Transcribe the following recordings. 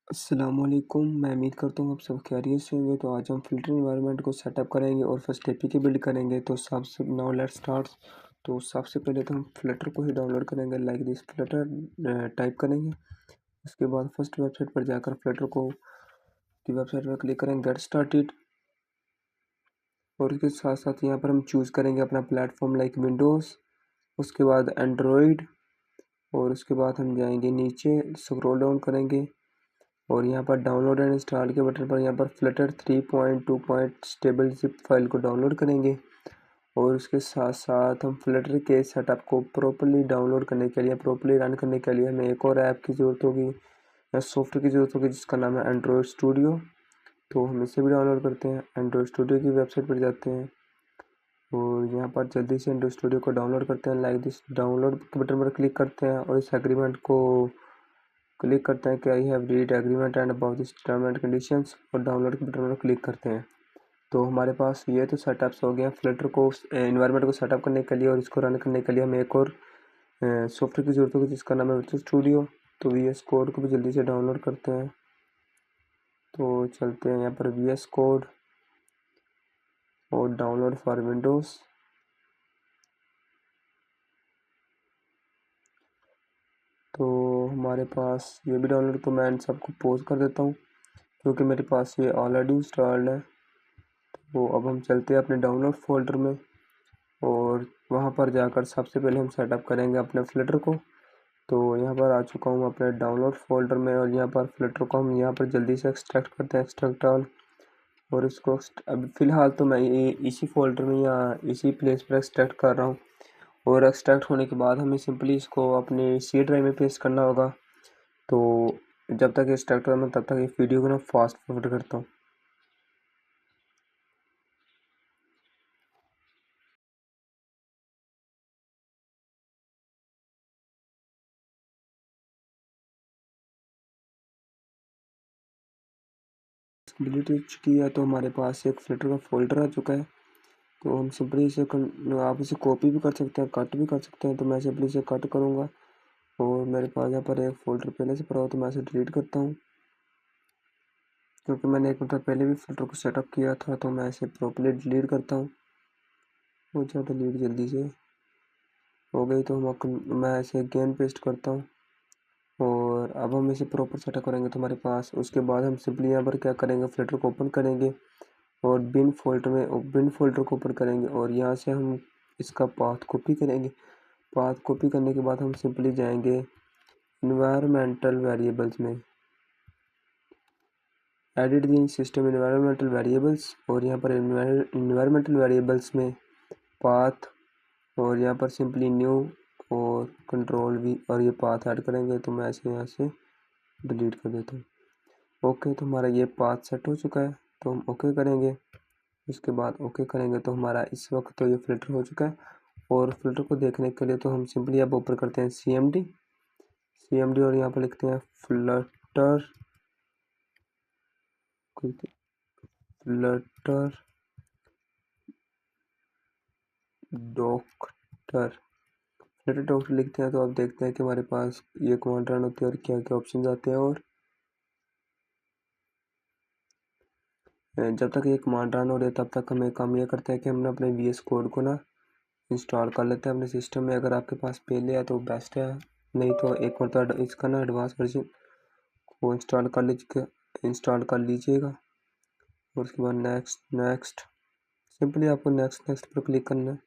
अस्सलामुअलैकुम। मैं उम्मीद करता हूँ आप सब खैरियत से होंगे। तो आज हम फ़िल्टर एनवायरनमेंट को सेटअप करेंगे और फर्स्ट एपीके बिल्ड करेंगे। तो सबसे नाउ लेट्स स्टार्ट। तो सबसे पहले तो हम फ्लटर को ही डाउनलोड करेंगे, लाइक दिस फ्लटर टाइप करेंगे। उसके बाद फर्स्ट वेबसाइट पर जाकर फ्लटर को की वेबसाइट पर क्लिक करेंगे, गेट स्टार्टेड। और इसके साथ साथ यहाँ पर हम चूज़ करेंगे अपना प्लेटफॉर्म, लाइक विंडोज़, उसके बाद एंड्रॉयड। और उसके बाद हम जाएंगे नीचे, स्क्रॉल डाउन करेंगे और यहाँ पर डाउनलोड एंड इंस्टॉल के बटन पर यहाँ पर फ्लटर 3.2 स्टेबल जिप फाइल को डाउनलोड करेंगे। और उसके साथ साथ हम फ्लटर के सेटअप को प्रॉपर्ली डाउनलोड करने के लिए, प्रॉपर्ली रन करने के लिए हमें एक और ऐप की ज़रूरत होगी या सॉफ्टवेयर की ज़रूरत होगी, जिसका नाम है एंड्रॉयड स्टूडियो। तो हम इसे भी डाउनलोड करते हैं, एंड्रॉयड स्टूडियो की वेबसाइट पर जाते हैं और यहाँ पर जल्दी से एंड्रॉयड स्टूडियो को डाउनलोड करते हैं। लाइक दिस डाउनलोड के बटन पर क्लिक करते हैं और इस एग्रीमेंट को क्लिक करते हैं कि I have read agreement and about this term and conditions, और डाउनलोड के बटन पर क्लिक करते हैं। तो हमारे पास ये तो सेटअप्स हो गए हैं फ्लटर को इन्वायरमेंट को सेटअप करने के लिए, और इसको रन करने के लिए हमें एक और सॉफ्टवेयर की ज़रूरत होगी, जिसका नाम है विजुअल स्टूडियो। तो वी एस कोड को भी जल्दी से डाउनलोड करते हैं। तो चलते हैं यहाँ पर वी एस कोड और डाउनलोड फॉर विंडोज़। तो हमारे पास ये भी डाउनलोड, तो मैं इन सबको पॉज कर देता हूँ क्योंकि मेरे पास ये ऑलरेडी इंस्टॉल्ड है। तो अब हम चलते हैं अपने डाउनलोड फोल्डर में और वहाँ पर जाकर सबसे पहले हम सेटअप करेंगे अपने फ्लटर को। तो यहाँ पर आ चुका हूँ अपने डाउनलोड फोल्डर में और यहाँ पर फ्लटर को हम यहाँ पर जल्दी से एक्सट्रैक्ट करते हैं, एक्सट्रैक्ट ऑल। और इसको अभी फ़िलहाल तो मैं ये इसी फोल्डर में या इसी प्लेस पर एक्सट्रैक्ट कर रहा हूँ। और एक्सट्रैक्ट होने के बाद हमें सिंपली इसको अपने सी ड्राइव में पेस्ट करना होगा। तो जब तक एक्सट्रैक्ट हो मैं तब तक इस वीडियो को ना फास्ट फॉरवर्ड करता हूँ। डिलीट हो चुकी है, तो हमारे पास एक फ्लटर का फोल्डर आ चुका है। तो हम सिंपली इसे आप इसे कॉपी भी कर सकते हैं, कट भी कर सकते हैं। तो मैं सिंपली इसे कट करूँगा और मेरे पास यहाँ पर एक फ़ोल्डर पहले से पड़ा हो, तो मैं इसे डिलीट करता हूँ क्योंकि मैंने एक मिनट पहले भी फ़िल्टर को सेटअप किया था। तो मैं इसे प्रॉपर्ली डिलीट करता हूँ। हो जाए डिलीट जल्दी से, हो गई। तो मैं इसे अगेन पेस्ट करता हूँ और अब हम इसे प्रॉपर सेटअप करेंगे। तो हमारे पास उसके बाद हम सिंपली यहाँ पर क्या करेंगे, फ़िल्टर को ओपन करेंगे और बिन फोल्डर को ओपन करेंगे और यहाँ से हम इसका पाथ कॉपी करेंगे। पाथ कॉपी करने के बाद हम सिंपली जाएंगे इन्वायरमेंटल वेरिएबल्स में, edit the system environmental variables, और यहाँ पर इन्वायरमेंटल वेरिएबल्स में पाथ, और यहाँ पर सिंपली न्यू और कंट्रोल वी, और ये पाथ ऐड करेंगे। तो मैं इसे यहाँ से डिलीट कर देता हूँ। ओके, तो हमारा ये पाथ सेट हो चुका है। तो हम ओके करेंगे। उसके बाद ओके करेंगे तो हमारा इस वक्त तो ये फ़िल्टर हो चुका है। और फिल्टर को देखने के लिए तो हम सिंपली अब ऊपर करते हैं सी एम डी और यहाँ पर लिखते हैं Flutter Flutter doctor Flutter doctor लिखते हैं। तो आप देखते हैं कि हमारे पास ये कमांड रन होती है और क्या क्या ऑप्शन आते हैं। और जब तक ये कमांड रन हो रही है तब तक हमें काम ये करता है कि हम अपने वी एस कोड को ना इंस्टॉल कर लेते हैं अपने सिस्टम में। अगर आपके पास पहले है तो बेस्ट है, नहीं तो एक बार इसका ना एडवांस वर्जन को इंस्टॉल कर लीजिएगा। और उसके बाद नेक्स्ट नेक्स्ट, सिंपली आपको नेक्स्ट नेक्स्ट पर क्लिक करना है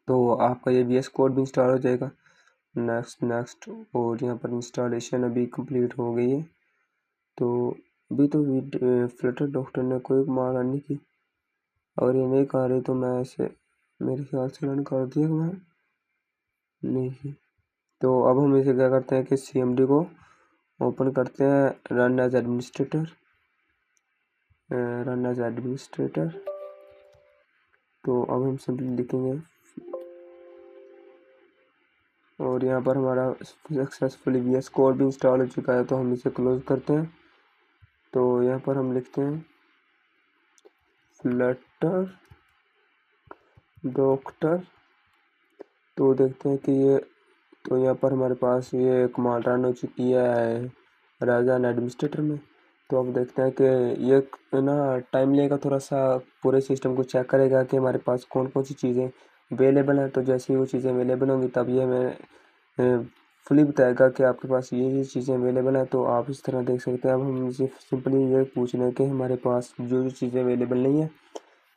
तो आपका ये वी एस कोड भी इंस्टॉल हो जाएगा। नेक्स्ट नेक्स्ट, और यहाँ पर इंस्टॉलेशन अभी कंप्लीट हो गई है। तो अभी तो फ्लटर डॉक्टर ने कोई कमाल नहीं की, और ये नहीं कर रही तो मैं इसे मेरे ख्याल से रन कर दिया मैं नहीं की। तो अब हम इसे क्या करते हैं कि सी एम डी को ओपन करते हैं, रन एज एडमिनिस्ट्रेटर। तो अब हम सिंपली लिखेंगे, और यहाँ पर हमारा सक्सेसफुली वी एस कोड भी इंस्टॉल हो चुका है। तो हम इसे क्लोज करते हैं। तो यहाँ पर हम लिखते हैं फ्लटर डॉक्टर। तो देखते हैं कि ये, तो यहाँ पर हमारे पास ये कमांड रन हो चुकी है एज एन एडमिनिस्ट्रेटर में। तो अब देखते हैं कि ये ना टाइम लेगा थोड़ा सा, पूरे सिस्टम को चेक करेगा कि हमारे पास कौन कौन सी चीज़ें अवेलेबल हैं। तो जैसे ही वो चीज़ें अवेलेबल होंगी तब ये हमें फुली बताएगा कि आपके पास ये चीज़ें अवेलेबल हैं। तो आप इस तरह देख सकते हैं। अब हम इसे सिंपली ये पूछ रहे हैं कि हमारे पास जो जो चीज़ें अवेलेबल नहीं है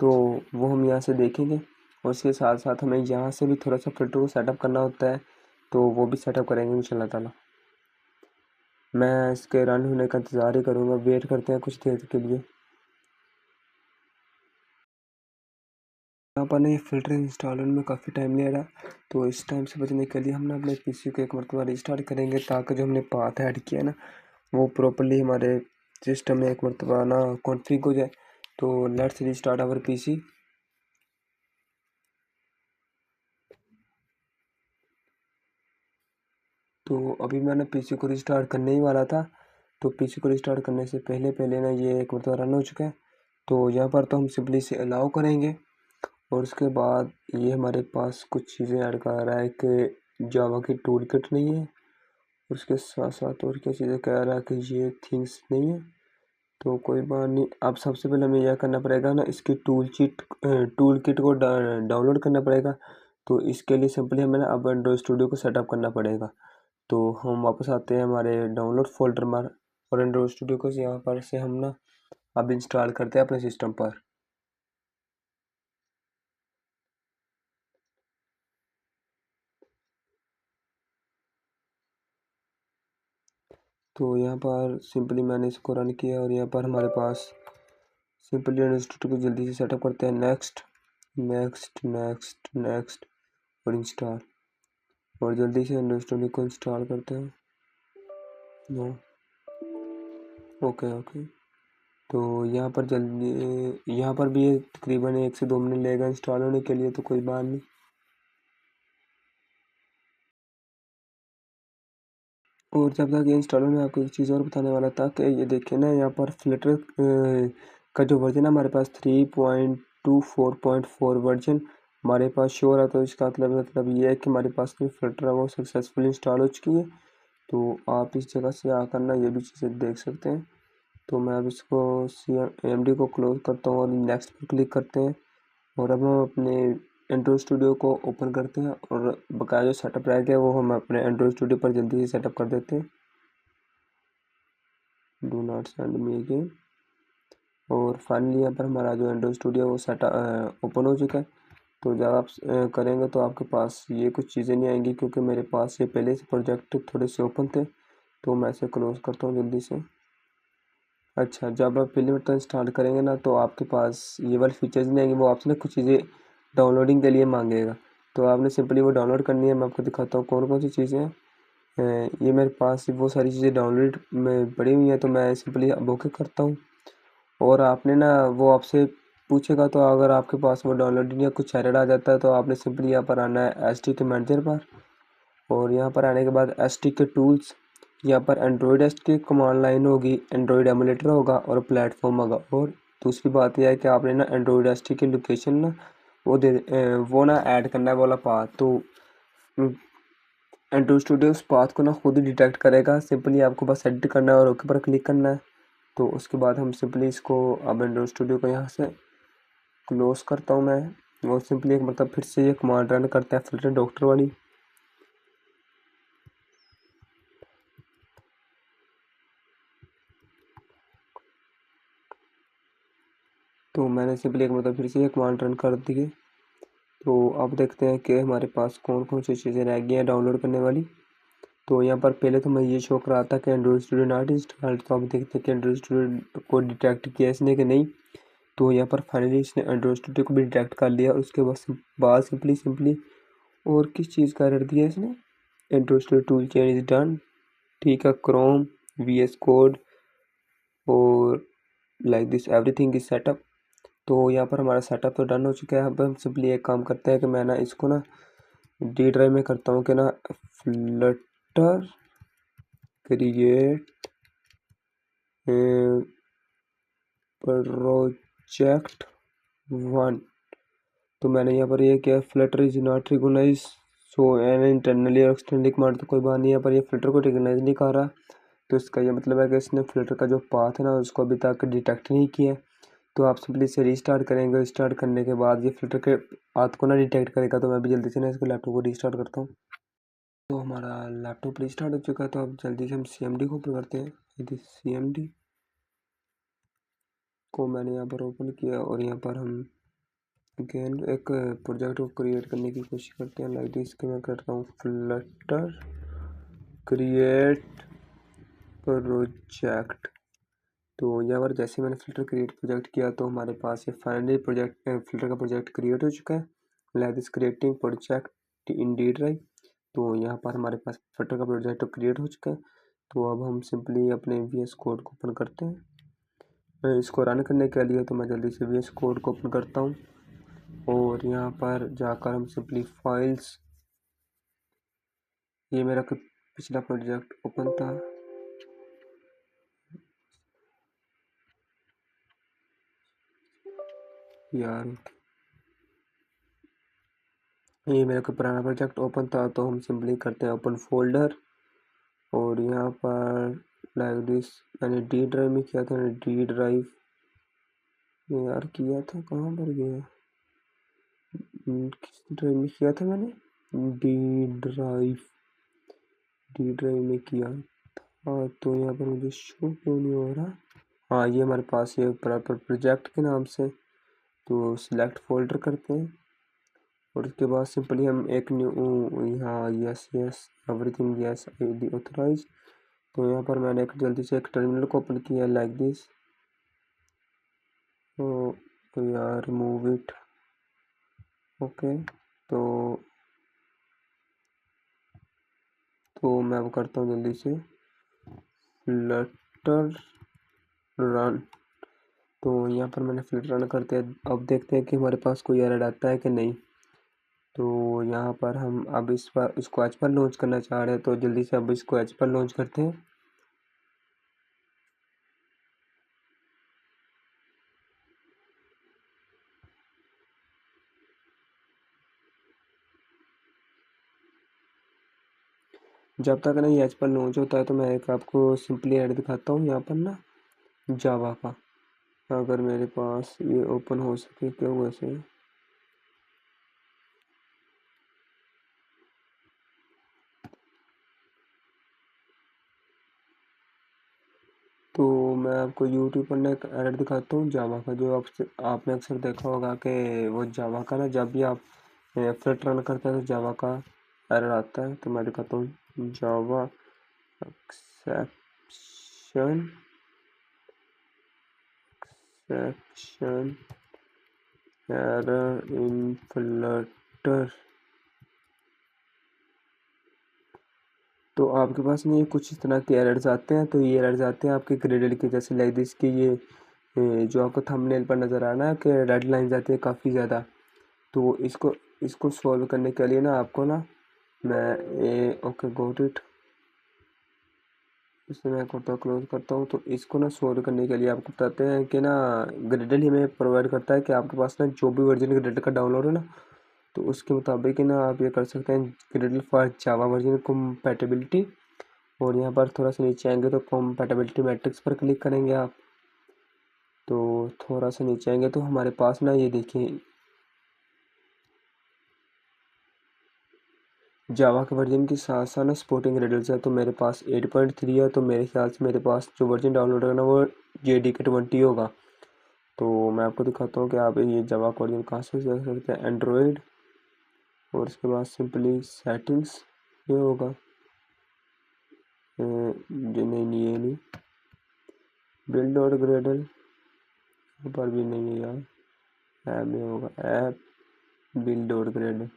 तो वो हम यहाँ से देखेंगे, और उसके साथ साथ हमें यहाँ से भी थोड़ा सा फ़िल्टर को सेटअप करना होता है, तो वो भी सेटअप करेंगे इंशाल्लाह ताला। मैं इसके रन होने का इंतज़ार ही करूँगा, वेट करते हैं कुछ देर के लिए। यहाँ पर ना ये फ़िल्टर इंस्टॉल होने में काफ़ी टाइम ले रहा, तो इस टाइम से बचने के लिए हम ना अपने पीसी को एक मरतबा रिस्टार्ट करेंगे, ताकि जो हमने पाथ ऐड किया है ना वो प्रॉपर्ली हमारे सिस्टम में एक मरतबा ना कॉन्फ़िग हो जाए। तो लेट्स रिस्टार्ट आवर पीसी। तो अभी मैंने पीसी को रिस्टार्ट करने ही वाला था, तो पीसी को रिस्टार्ट करने से पहले पहले ना ये एक मरतबा रन हो चुका है। तो यहाँ पर तो हम सिंपली से अलाउ करेंगे, और उसके बाद ये हमारे पास कुछ चीज़ें ऐड कर रहा है कि जावा की टूल किट नहीं है, उसके साथ साथ और क्या चीज़ें कह रहा है कि ये थिंग्स नहीं है। तो कोई बात नहीं, अब सबसे पहले हमें यह करना पड़ेगा ना, इसकी टूल किट को डाउनलोड करना पड़ेगा। तो इसके लिए सिंपली हमें ना अब एंड्रॉइड स्टूडियो को सेटअप करना पड़ेगा। तो हम वापस आते हैं हमारे डाउनलोड फोल्डर में, और एंड्रॉइड स्टूडियो को यहाँ पर से हम ना अब इंस्टॉल करते हैं अपने सिस्टम पर। तो यहाँ पर सिंपली मैंने इसको रन किया, और यहाँ पर हमारे पास सिंपली एंड्रॉइड स्टूडियो को जल्दी से सेटअप करते हैं। नेक्स्ट नेक्स्ट नेक्स्ट नेक्स्ट और इंस्टॉल, और जल्दी से एंड्रॉइड स्टूडियो को इंस्टॉल करते हैं। No, okay okay. तो यहाँ पर जल्दी, यहाँ पर भी ये तकरीबन 1 से 2 मिनट लेगा इंस्टॉल होने के लिए, तो कोई बात नहीं। और जब तक ये इंस्टॉल में आपको एक चीज़ और बताने वाला था कि ये देखिए ना, यहाँ पर फ्लटर का जो वर्जन है हमारे पास 3.24.4 वर्जन हमारे पास शो हो रहा है। तो इसका मतलब ये है कि हमारे पास जो फ्लटर है वो सक्सेसफुल इंस्टॉल हो चुकी है। तो आप इस जगह से आकर ना ये भी चीज़ें देख सकते हैं। तो मैं अब इसको CMD को क्लोज करता हूँ, और नेक्स्ट पर क्लिक करते हैं, और अब हम अपने एंड्रॉइड स्टूडियो को ओपन करते हैं, और बकाया जो सेटअप रह गया वो हम अपने एंड्रॉइड स्टूडियो पर जल्दी से सेटअप कर देते हैं। Do not send me again. और फाइनली यहाँ पर हमारा जो एंड्रॉइड स्टूडियो वो ओपन हो चुका है। तो जब आप करेंगे तो आपके पास ये कुछ चीज़ें नहीं आएंगी, क्योंकि मेरे पास ये पहले से प्रोजेक्ट थोड़े से ओपन थे। तो मैं इसे क्लोज करता हूँ जल्दी से। अच्छा, जब आप पहली बार इंस्टॉल करेंगे ना तो आपके पास ये वाले फीचर्स नहीं आएंगे, वो आपसे ना कुछ चीज़ें डाउनलोडिंग के लिए मांगेगा। तो आपने सिंपली वो डाउनलोड करनी है। मैं आपको दिखाता हूँ कौन कौन सी चीज़ें हैं। ये मेरे पास वो सारी चीज़ें डाउनलोड में पड़ी हुई हैं, तो मैं सिंपली अब ओके करता हूँ। और आपने ना वो आपसे पूछेगा, तो अगर आपके पास वो डाउनलोडिंग या कुछ एरर आ जाता है तो आपने सिंपली यहाँ पर आना है SDK मैनेजर पर, और यहाँ पर आने के बाद SDK टूल्स, यहाँ पर एंड्रॉयड SDK कमांड लाइन होगी, एंड्रॉयड एमुलेटर होगा, और प्लेटफॉर्म होगा। और दूसरी बात यह है कि आपने ना एंड्रॉयड SDK लोकेशन ना वो ना ऐड करना है वाला पाथ। तो एंड्रॉइड स्टूडियो उस पाथ को ना खुद ही डिटेक्ट करेगा। सिंपली आपको बस एडिट करना है और ओके पर क्लिक करना है। तो उसके बाद हम सिंपली इसको अब एंड्रॉइड स्टूडियो को यहाँ से क्लोज करता हूँ मैं, और सिंपली एक मतलब फिर से ये कमांड रन करता है फिल्टर डॉक्टर वाली। तो मैंने सिंपली एक मतलब फिर से ये कमांड रन कर दिए। तो अब देखते हैं कि हमारे पास कौन कौन सी चीज़ें रह गई हैं डाउनलोड करने वाली। तो यहाँ पर पहले तो मैं ये शो कर रहा था कि एंड्रॉइड स्टूडियो नॉट इंस्टॉल्ड। तो अब देखते हैं कि एंड्रॉइड स्टूडियो को डिटेक्ट किया इसने कि नहीं। तो यहाँ पर फाइनली इसने एंड्रॉइड स्टूडियो को भी डिटेक्ट कर लिया, और उसके बाद सिंपली और किस चीज़ का एरर दिया इसने, Android studio tool change is done. ठीक है, क्रोम, VS कोड, और like this everything is setup. तो यहाँ पर हमारा सेटअप तो डन हो चुका है। अब हम सिंपली एक काम करते हैं कि मैं ना इसको ना D ड्राइव में करता हूँ कि ना फ्लटर क्रिएट प्रोजेक्ट 1। तो मैंने यहाँ पर ये किया, Flutter is not recognise so an internally और एक्सटर्नली कमांड। तो कोई बात नहीं, यहाँ पर ये फिल्टर को रिकोगनाइज नहीं कर रहा। तो इसका ये मतलब है कि इसने फ़िल्टर का जो पाथ है ना उसको अभी तक डिटेक्ट नहीं किया। तो आप सिंपली इसे रीस्टार्ट करेंगे। रीस्टार्ट करने के बाद ये फ़िल्टर के पाथ को ना डिटेक्ट करेगा। तो मैं भी जल्दी से ना इसको लैपटॉप को रीस्टार्ट करता हूँ। तो हमारा लैपटॉप रीस्टार्ट हो चुका है। तो अब जल्दी से हम CMD को ओपन करते हैं। यदि CMD को मैंने यहाँ पर ओपन किया और यहाँ पर हम अगेन एक प्रोजेक्ट को क्रिएट करने की कोशिश करते हैं। लाइक दिस कि मैं करता हूँ फ्लटर क्रिएट प्रोजेक्ट। तो यहाँ पर जैसे मैंने फ़िल्टर क्रिएट प्रोजेक्ट किया तो हमारे पास ये फाइनली प्रोजेक्ट फ़िल्टर का प्रोजेक्ट क्रिएट हो चुका है। Like this creating project in D drive. तो यहाँ पर हमारे पास फ़िल्टर का प्रोजेक्ट क्रिएट हो चुका है। तो अब हम सिंपली अपने VS कोड को ओपन करते हैं। इसको रन करने के लिए तो मैं जल्दी से VS कोड को ओपन करता हूँ और यहाँ पर जाकर हम सिंपली फाइल्स, ये मेरा पिछला प्रोजेक्ट ओपन था। यार ये मेरा कोई पुराना प्रोजेक्ट ओपन था। तो हम सिंपली करते हैं ओपन फोल्डर और यहाँ पर लाइक दिस मैंने डी ड्राइव में किया था। डी ड्राइव में यार किया था, कहाँ पर गया, किस ड्राइव में किया था मैंने, डी ड्राइव डी ड्राइव में किया था। तो यहाँ पर मुझे शो क्यों नहीं हो रहा। हाँ ये हमारे पास ये प्रॉपर प्रोजेक्ट के नाम से। तो सिलेक्ट फोल्डर करते हैं और उसके बाद सिंपली हम एक न्यू यहाँ yes yes everything yes ID authorise. तो यहाँ पर मैंने एक जल्दी से एक टर्मिनल को ओपन किया लाइक दिस। तो यार मूव इट ओके। तो मैं अब करता हूँ जल्दी से फ्लटर रन। तो यहाँ पर मैंने फ्लटर रन करते हैं। अब देखते हैं कि हमारे पास कोई एरर आता है कि नहीं। तो यहाँ पर हम अब इस बार इसको एज पर लॉन्च करना चाह रहे हैं। तो जल्दी से अब इसको एज पर लॉन्च करते हैं। जब तक ना ये एज पर लॉन्च होता है तो मैं एक आपको सिंपली ऐड दिखाता हूँ यहाँ पर ना जावा का। अगर मेरे पास ये ओपन हो सके क्या वैसे। तो मैं आपको यूट्यूब पर ना एक एड दिखाता हूँ जावा का, जो आपने अक्सर देखा होगा कि वो जावा का ना जब भी आप फ्लिट रन करते हैं तो जावा का एरर आता है। तो मैं दिखाता हूँ Java exception exception error in Flutter. तो आपके पास नहीं कुछ इस तरह के एरर्स आते हैं। तो ये एरर्स आते हैं आपके ग्रेडेड के, जैसे लाइक दिस की ये जो आपको थंबनेल पर नज़र आ रहा है कि रेड लाइन्स आती है काफ़ी ज़्यादा। तो इसको सॉल्व करने के लिए ना आपको ना मैं ओके गॉट इट, इसे मैं करता क्लोज करता हूँ। तो इसको ना सॉल्व करने के लिए आपको बताते हैं कि ना ग्रेडल हमें प्रोवाइड करता है कि आपके पास ना जो भी वर्जन ग्रेडल का डाउनलोड है ना तो उसके मुताबिक ना आप ये कर सकते हैं Gradle for Java version compatibility. और यहाँ पर थोड़ा सा नीचे आएंगे तो कंपैटिबिलिटी मैट्रिक्स पर क्लिक करेंगे आप। तो थोड़ा सा नीचे आएंगे तो हमारे पास ना ये देखिए जावा के वर्जन के साथ साथ ना सपोर्टिंग ग्रेडल्स है। तो मेरे पास 8.3 है। तो मेरे ख्याल से मेरे पास जो वर्जन डाउनलोड है ना वो JDK 20 होगा। तो मैं आपको दिखाता हूँ कि आप ये जावा का वर्जन कहाँ से देख सकते हैं। एंड्रॉयड और उसके बाद सिंपली सेटिंग्स ये होगा। ये नहीं ये नहीं बिल्ड और ग्रेडल पर भी नहीं है यार। ऐप में होगा ऐप बिल्ड और ग्रेडल।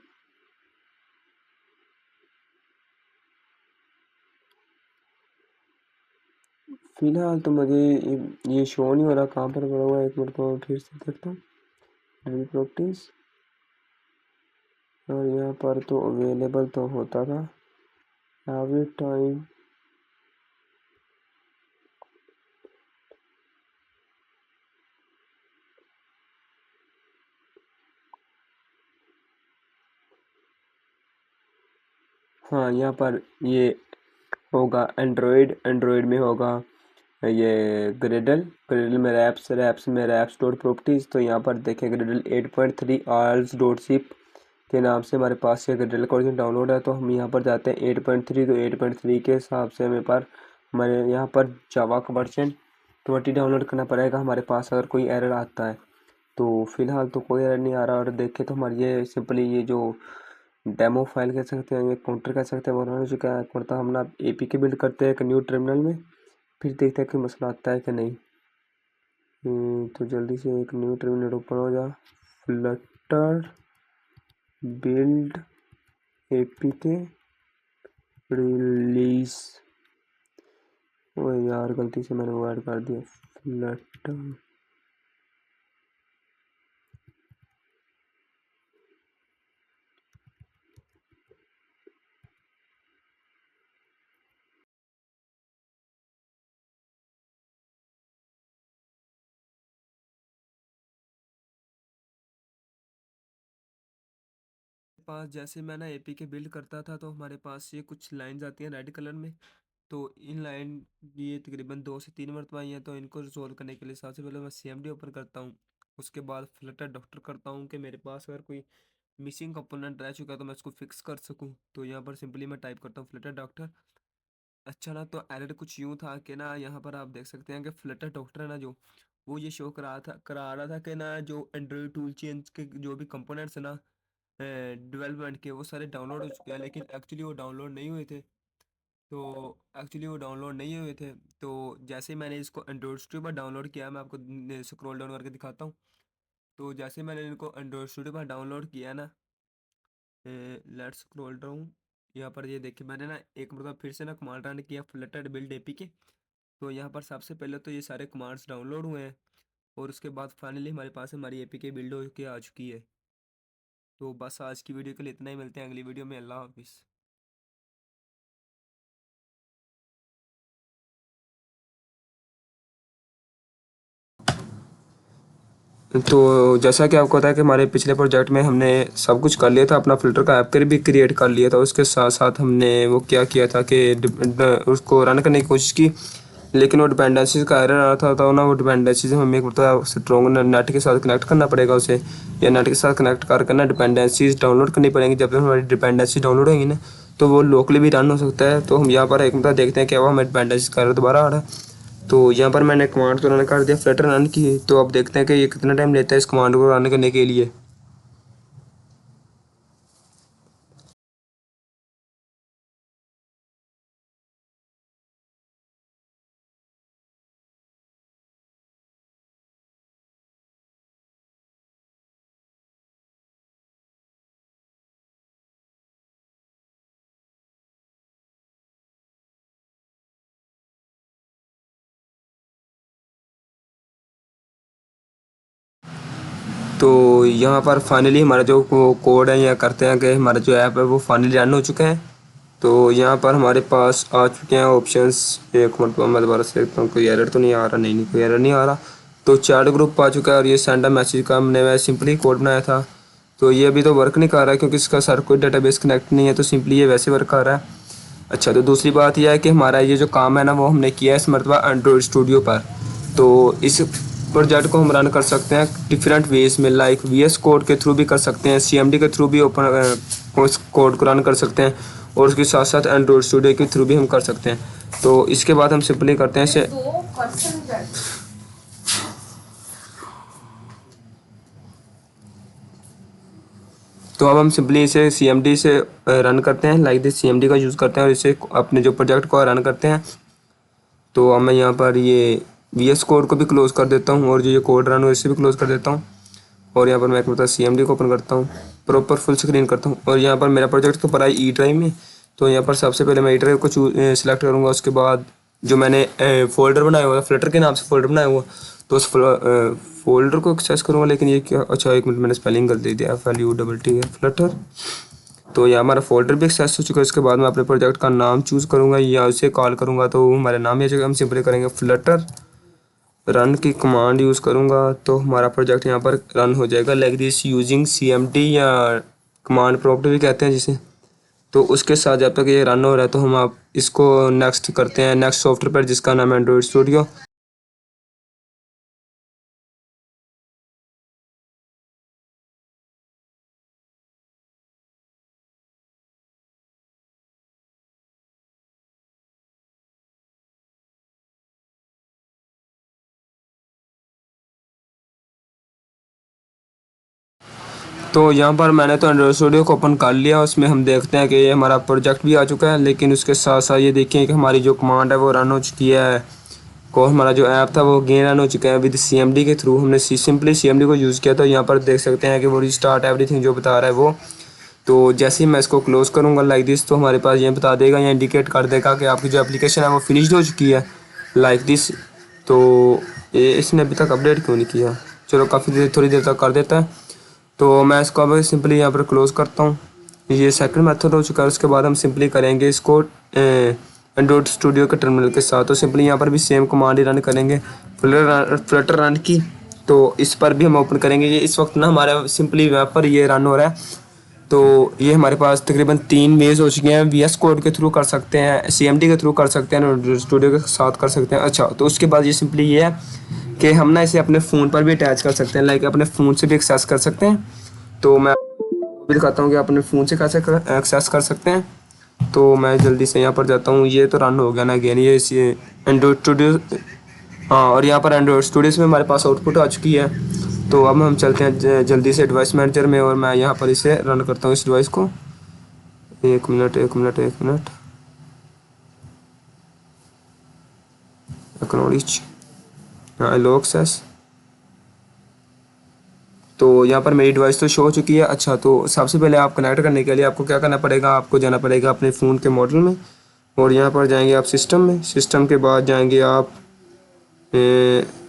फिलहाल तो मुझे ये शो नहीं हो रहा कहाँ पर पड़ा हुआ है। एक मिनट को फिर से देखता हूँ प्रॉपर्टीज और यहाँ पर तो अवेलेबल तो होता था एवरी टाइम। हाँ यहाँ पर ये होगा एंड्रॉयड में होगा ये ग्रेडल में रैप्स में रैप्स डॉट प्रॉपर्टीज़। तो यहाँ पर देखें ग्रेडल 8.3 आर्स डॉट सिप के नाम से हमारे पास ये ग्रेडल का वर्जन डाउनलोड है। तो हम यहाँ पर जाते हैं 8.3, तो 8.3 के हिसाब से हमारे यहाँ पर जावा का वर्जन 20 डाउनलोड करना पड़ेगा हमारे पास अगर कोई एरर आता है। तो फिलहाल तो कोई एरर नहीं आ रहा, और देखें तो हमारी ये सिंपली ये जो डेमो फाइल कह सकते हैं, ये काउंटर कह सकते हैं, वो रन हो चुका है। मतलब हम ना एपीके बिल्ड करते हैं एक न्यू टर्मिनल में, फिर देखते हैं कि मसला आता है कि नहीं। तो जल्दी से एक न्यू टर्मिनल ओपन हो जा, फ्लटर बिल्ड एपीके रिलीज। ओ यार गलती से मैंने वो ऐड कर दिया, फ्लटर पास जैसे मैं ना एपीके बिल्ड करता था तो हमारे पास ये कुछ लाइंस आती हैं रेड कलर में। तो इन लाइन ये तकरीबन 2 से 3 मरतबा आई हैं। तो इनको रिजॉल्व करने के लिए सबसे पहले मैं सीएमडी ओपन करता हूँ, उसके बाद फ्लटर डॉक्टर करता हूँ कि मेरे पास अगर कोई मिसिंग कंपोनेंट रह चुका है तो मैं उसको फिक्स कर सकूँ। तो यहाँ पर सिंपली मैं टाइप करता हूँ फ्लटर डॉक्टर। अच्छा ना, तो एरर कुछ यूँ था कि ना यहाँ पर आप देख सकते हैं कि फ्लटर डॉक्टर है ना जो, वो ये शो करा रहा था कि ना जो एंड्रॉयड टूल चेंज के जो भी कंपोनेंट्स है ना डेवलपमेंट के, वो सारे डाउनलोड हो चुके हैं, लेकिन एक्चुअली वो डाउनलोड नहीं हुए थे। तो तो जैसे ही मैंने इसको एंड्रॉयड स्टूडियो पर डाउनलोड किया, मैं आपको स्क्रॉल डाउन करके दिखाता हूँ। तो जैसे मैंने इनको एंड्रॉयड स्टूडियो पर डाउनलोड किया ना, लेट्स स्क्रॉल डाउन। यहाँ पर ये देखिए मैंने ना एक मतलब फिर से ना कमांड रन किया फ्लटर बिल्ड एपीके। तो यहाँ पर सबसे पहले तो ये सारे कमांड्स डाउनलोड हुए हैं, और उसके बाद फाइनली हमारे पास हमारी एपीके बिल्ड होकर आ चुकी है। तो बस आज की वीडियो के लिए इतना ही, मिलते हैं अगली वीडियो में। अल्लाह हाफिज़। तो जैसा कि आपको पता है कि हमारे पिछले प्रोजेक्ट में हमने सब कुछ कर लिया था, अपना फ़िल्टर का ऐप भी क्रिएट कर लिया था। उसके साथ साथ हमने वो क्या किया था कि उसको रन करने की कोशिश की, लेकिन वो डिपेंडेंसीज का एरर आ रहा था। तो ना वो डिपेंडेंसीज हमें एक मतलब स्ट्रॉन्ग नेट के साथ कनेक्ट करना पड़ेगा उसे, या नेट के साथ कनेक्ट करके ना डिपेंडेंसीज डाउनलोड करनी पड़ेंगी। जब तक हमारी डिपेंडेंसी डाउनलोड होंगी ना, तो वो लोकली भी रन हो सकता है। तो हम यहाँ पर एक मतलब देखते हैं क्या वो हमें डिपेंडेंसीज का एरर दोबारा आ रहा है। तो यहाँ पर मैंने कमांड को रन कर दिया, फ्लटर रन की। तो अब देखते हैं कि ये कितना टाइम लेता है इस कमांड को रन करने के लिए। तो यहाँ पर फाइनली हमारा जो कोड है, यहाँ करते हैं कि हमारा जो ऐप है वो फाइनली रन हो चुका है। तो यहाँ पर हमारे पास आ चुके हैं ऑप्शंस। एक मिनट मैं दोबारा से देखता हूँ, कोई एरर तो नहीं आ रहा। नहीं, कोई एरर नहीं आ रहा। तो चैट ग्रुप आ चुका है, और ये सेंड अ मैसेज का हमने सिंपली कोड बनाया था। तो ये अभी तो वर्क नहीं कर रहा है क्योंकि इसका सर कोई डेटाबेस कनेक्ट नहीं है, तो सिंपली ये वैसे वर्क कर रहा है। अच्छा, तो दूसरी बात यह है कि हमारा ये जो काम है ना, वो हमने किया है इस मरतबा एंड्रॉयड स्टूडियो पर। तो इस प्रोजेक्ट को हम रन कर सकते हैं डिफरेंट वेज में, लाइक वीएस कोड के थ्रू भी कर सकते हैं, सीएमडी के थ्रू भी उस कोड को रन कर सकते हैं, और उसके साथ साथ एंड्रॉयड स्टूडियो के थ्रू भी हम कर सकते हैं। तो इसके बाद हम सिंपली करते हैं इसे। तो अब हम सिंपली इसे सीएमडी से रन करते हैं, लाइक दिस सीएमडी का यूज़ करते हैं, और इसे अपने जो प्रोजेक्ट को रन करते हैं। तो अब मैं यहाँ पर ये वीएस कोड को भी क्लोज़ कर देता हूँ, और जो ये कोड रन हो इसे भी क्लोज़ कर देता हूँ। और यहाँ पर मैं एक मतलब सीएमडी को ओपन करता हूँ, प्रॉपर फुल स्क्रीन करता हूँ। और यहाँ पर मेरा प्रोजेक्ट तो पड़ा है ई ड्राइव में। तो यहाँ पर सबसे पहले मैं ई ड्राइव को सिलेक्ट करूँगा। उसके बाद जो मैंने फ़ोल्डर बनाया हुआ है, फ्लटर के नाम से फ़ोल्डर बनाया हुआ, तो उस फोल्डर को एक्सेस करूँगा। लेकिन ये क्या, अच्छा एक मिनट, मैंने स्पेलिंग गलत दे दिया, FLUTT है फ्लटर। तो यहाँ हमारा फोल्डर भी एक्सेस हो चुका है। इसके बाद मैं अपने प्रोजेक्ट का नाम चूज़ करूँगा या उसे कॉल करूँगा, तो हमारे नाम ही जगह हम सिंपली करेंगे फ्लटर रन की कमांड यूज़ करूँगा, तो हमारा प्रोजेक्ट यहाँ पर रन हो जाएगा लाइक दिस यूजिंग CMD, या कमांड प्रॉम्प्ट भी कहते हैं जिसे। तो उसके साथ जब तक ये रन हो रहा है तो हम आप इसको नेक्स्ट करते हैं नेक्स्ट सॉफ्टवेयर पर, जिसका नाम है एंड्रॉयड स्टूडियो। तो यहाँ पर मैंने तो एंड्रॉयड स्टूडियो को ओपन कर लिया, उसमें हम देखते हैं कि ये हमारा प्रोजेक्ट भी आ चुका है, लेकिन उसके साथ साथ ये देखिए कि हमारी जो कमांड है वो रन हो चुकी है, को हमारा जो ऐप था वो गेन रन हो चुका है विद CMD के थ्रू। हमने सिंपली CMD को यूज़ किया, तो यहाँ पर देख सकते हैं कि वो रिस्टार्ट एवरीथिंग जो बता रहा है वो। तो जैसे ही मैं इसको क्लोज़ करूँगा लाइक दिस, तो हमारे पास ये बता देगा या इंडिकेट कर देगा कि आपकी जो एप्लीकेशन है वो फिनिश्ड हो चुकी है लाइक दिस। तो ये इसने अभी तक अपडेट क्यों नहीं किया, चलो थोड़ी देर तक कर देता है। तो मैं इसको अब सिंपली यहाँ पर क्लोज़ करता हूँ। ये सेकंड मेथड हो चुका है। उसके बाद हम सिंपली करेंगे इसको एंड्रॉयड स्टूडियो के टर्मिनल के साथ। तो सिंपली यहाँ पर भी सेम कमांड ही रन करेंगे, फ्लटर रन की। तो इस पर भी हम ओपन करेंगे। ये इस वक्त ना हमारा सिंपली वहाँ पर ये रन हो रहा है। तो ये हमारे पास तकरीबन 3 वेज हो चुके हैं। VS कोड के थ्रू कर सकते हैं, CMD के थ्रू कर सकते हैं, स्टूडियो के साथ कर सकते हैं। अच्छा, तो उसके बाद ये सिंपली ये है कि हम ना इसे अपने फ़ोन पर भी अटैच कर सकते हैं, लाइक अपने फ़ोन से भी एक्सेस कर सकते हैं। तो मैं भी दिखाता हूँ कि अपने फ़ोन से कैसे एक्सेस कर सकते हैं। तो मैं जल्दी से यहाँ पर जाता हूँ। ये तो रन हो गया ना अगेन, ये एंड्रॉयड स्टूडियो। हाँ, और यहाँ पर एंड्रॉयड स्टूडियोज़ में हमारे पास आउटपुट आ चुकी है। तो अब हम चलते हैं जल्दी से डिवाइस मैनेजर में, और मैं यहाँ पर इसे रन करता हूँ इस डिवाइस को। एक मिनट एक्नॉलेज, लो एक्सेस। तो यहाँ पर मेरी डिवाइस तो शो हो चुकी है। अच्छा, तो सबसे पहले आप कनेक्ट करने के लिए आपको क्या करना पड़ेगा, आपको जाना पड़ेगा अपने फ़ोन के मॉडल में, और यहाँ पर जाएंगे आप सिस्टम में। सिस्टम के बाद जाएंगे आप